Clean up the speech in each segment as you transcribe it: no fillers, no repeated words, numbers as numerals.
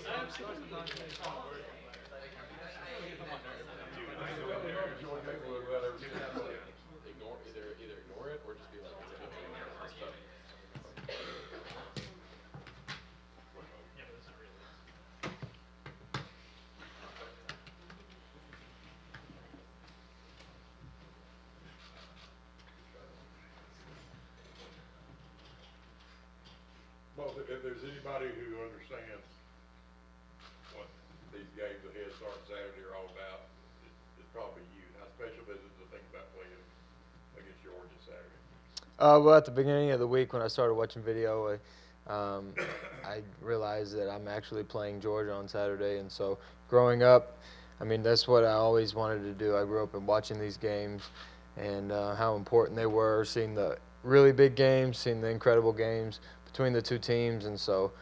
Either ignore it or just be like, it's a good game. It's tough. Well, if there's anybody who understands what these games ahead starting Saturday are all about, it's probably you. How special is it to think about playing against Georgia Saturday? Well, at the beginning of the week when I started watching video, I realized that I'm actually playing Georgia on Saturday. And so growing up, I mean, that's what I always wanted to do. I grew up in watching these games and how important they were, seeing the really big games, seeing the incredible games between the two teams. And so,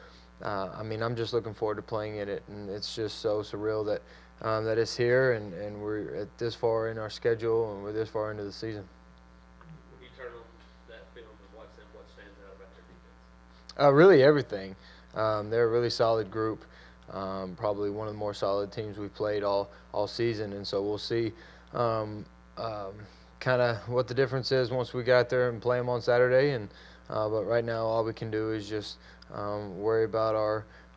I mean, I'm just looking forward to playing in it. And it's just so surreal that, that it's here and we're at this far in our schedule and we're this far into the season. When you turn on that film and watch them, what stands out about their defense? Really everything. They're a really solid group. Probably one of the more solid teams we've played all season, and so we'll see kind of what the difference is once we get out there and play them on Saturday. And but right now, all we can do is just worry about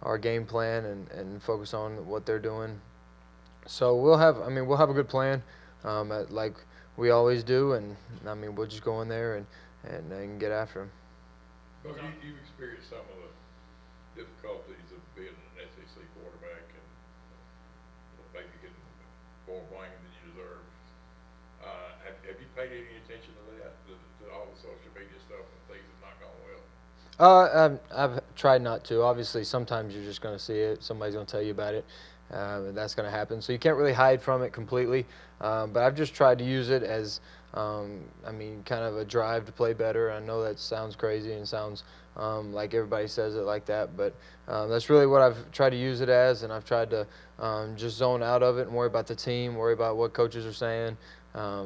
our game plan and focus on what they're doing. So we'll have a good plan, like we always do, and I mean we'll just go in there and get after them. Well, you've experienced some of the difficulties of being an SEC quarterback and maybe getting more blame than you deserve. Have you paid any attention to that, to all the social media stuff and things that not gone well? I've tried not to. Obviously, sometimes you're just going to see it. Somebody's going to tell you about it. And that's going to happen. So you can't really hide from it completely. But I've just tried to use it as, kind of a drive to play better. I know that sounds crazy and sounds like everybody says it like that. But that's really what I've tried to use it as. And I've tried to just zone out of it and worry about the team, worry about what coaches are saying,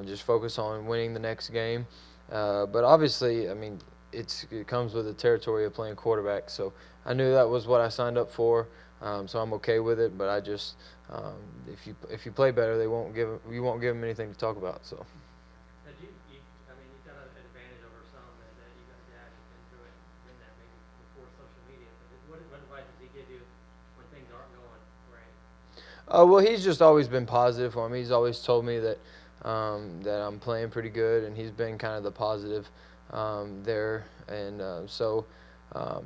just focus on winning the next game. But obviously, I mean, it comes with the territory of playing quarterback. So I knew that was what I signed up for. So I'm okay with it, but I just if you play better, you won't give them anything to talk about. So. Now, you've got an advantage over some that you guys have been through it, been that maybe before social media. But what advice does he give you when things aren't going right? Well, he's just always been positive for me. He's always told me that that I'm playing pretty good, and he's been kind of the positive there, and so.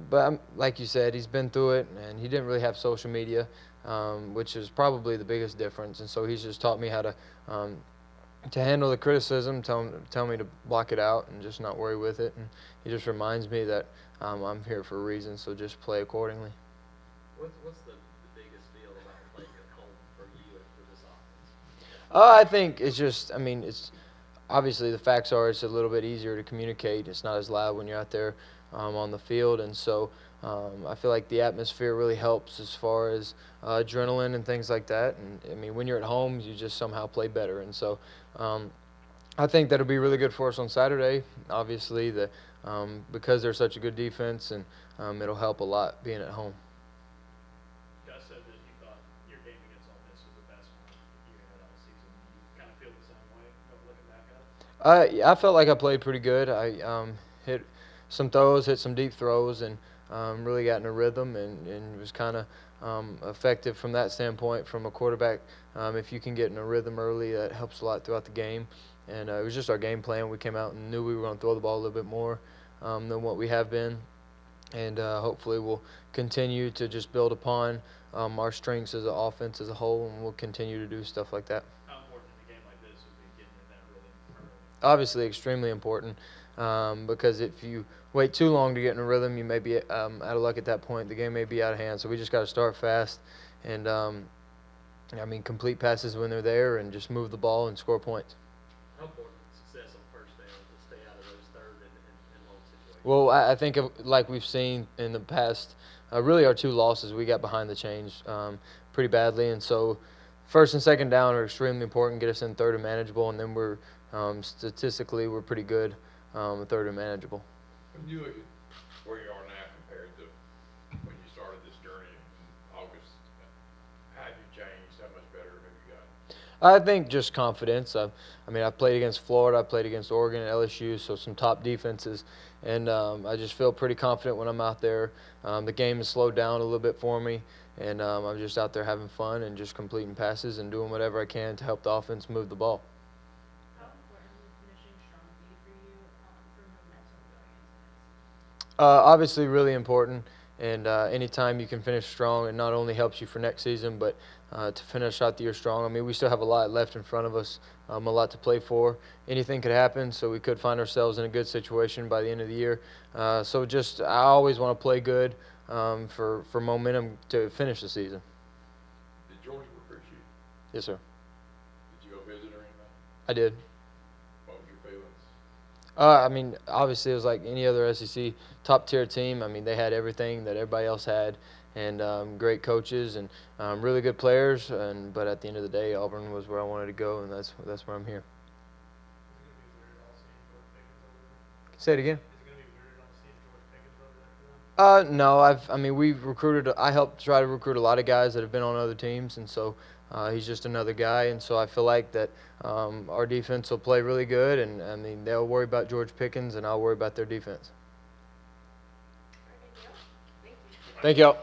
But like you said, he's been through it, and he didn't really have social media, which is probably the biggest difference. And so he's just taught me how to handle the criticism, tell me to block it out, and just not worry with it. And he just reminds me that I'm here for a reason, so just play accordingly. What's the biggest deal about playing at home for you and for this offense? I think it's just, it's obviously the facts are it's a little bit easier to communicate. It's not as loud when you're out there on the field, and so I feel like the atmosphere really helps as far as adrenaline and things like that. And when you're at home, you just somehow play better. And so I think that'll be really good for us on Saturday. Obviously, because they're such a good defense, and it'll help a lot being at home. Gus said that he thought your game against Ole Miss was the best one you had all season. You kind of feel the same way looking back at it? I felt like I played pretty good. I hit some throws, hit some deep throws, and really got in a rhythm and was kind of effective from that standpoint from a quarterback. If you can get in a rhythm early, that helps a lot throughout the game. And it was just our game plan. We came out and knew we were going to throw the ball a little bit more than what we have been. And hopefully we'll continue to just build upon our strengths as an offense as a whole, and we'll continue to do stuff like that. How important in a game like this would be getting in that rhythm early? Obviously extremely important because if you wait too long to get in a rhythm, you may be out of luck at that point. The game may be out of hand. So we just got to start fast and, complete passes when they're there and just move the ball and score points. How important is success on first down to stay out of those third and long situations? Well, I think like we've seen in the past, really our two losses, we got behind the chains pretty badly. And so first and second down are extremely important, get us in third and manageable, and then we're statistically we're pretty good third and manageable. When you look at where you are now compared to when you started this journey in August I think just confidence. I mean, I played against Florida, I played against Oregon, LSU, so some top defenses, and I just feel pretty confident when I'm out there. The game has slowed down a little bit for me, and I'm just out there having fun and just completing passes and doing whatever I can to help the offense move the ball. How important would finishing strong be for you for momentum going into next season? Obviously, really important. And anytime you can finish strong, it not only helps you for next season, but to finish out the year strong. I mean, we still have a lot left in front of us, a lot to play for. Anything could happen, so we could find ourselves in a good situation by the end of the year. So just, I always want to play good for momentum to finish the season. Did Georgia recruit you? Yes, sir. Did you go visit or anything? I did. What was your feelings? I mean, obviously, it was like any other SEC top-tier team. I mean, they had everything that everybody else had, and great coaches and really good players. But at the end of the day, Auburn was where I wanted to go, and that's where I'm here. Say it again. No, I mean, we've recruited. I helped try to recruit a lot of guys that have been on other teams, and so he's just another guy. And so I feel like that our defense will play really good, and I mean, they'll worry about George Pickens, and I'll worry about their defense. All right, good deal. Thank you. Thank y'all.